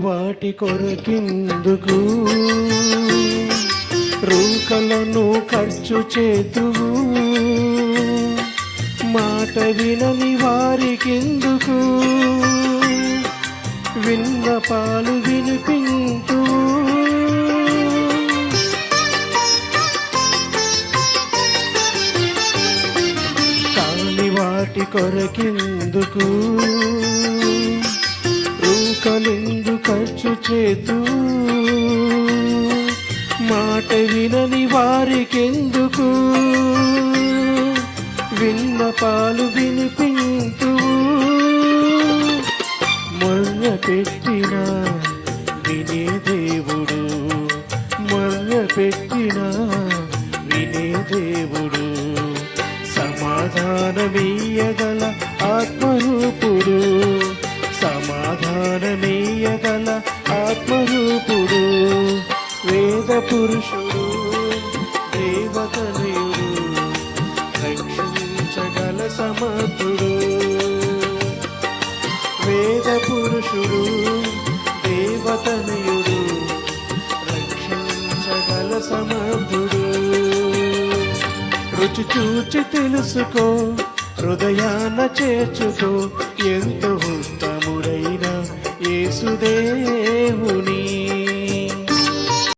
వాటి కొరకెందుకు రూకలను ఖర్చు చేతువు మాట వినని వారికెందుకు విన్నపాలు వినిపించు కాని వాటి కొరకెందుకు రూకలెందు ఖర్చు చేతు మాట వినని వారికెందుకు విన్నపాలు వినిపించు మొర్ర పెట్టిన వినే దేవుడు మొర్ర పెట్టిన వినే దేవుడు సమాధానమీయగల ఆత్మరూపుడు సమాధానమీయగల ఆత్మరూపుడు వేద పురుషుడు దేవతనయుడు రక్షించగల సమర్థుడు వేద పురుషుడు దేవతనయుడు రక్షించగల సమర్థుడు రుచి చూచి తెలుసుకో హృదయాన చేర్చుకో ఎంతో ఉత్తముడైన యేసుదేవుని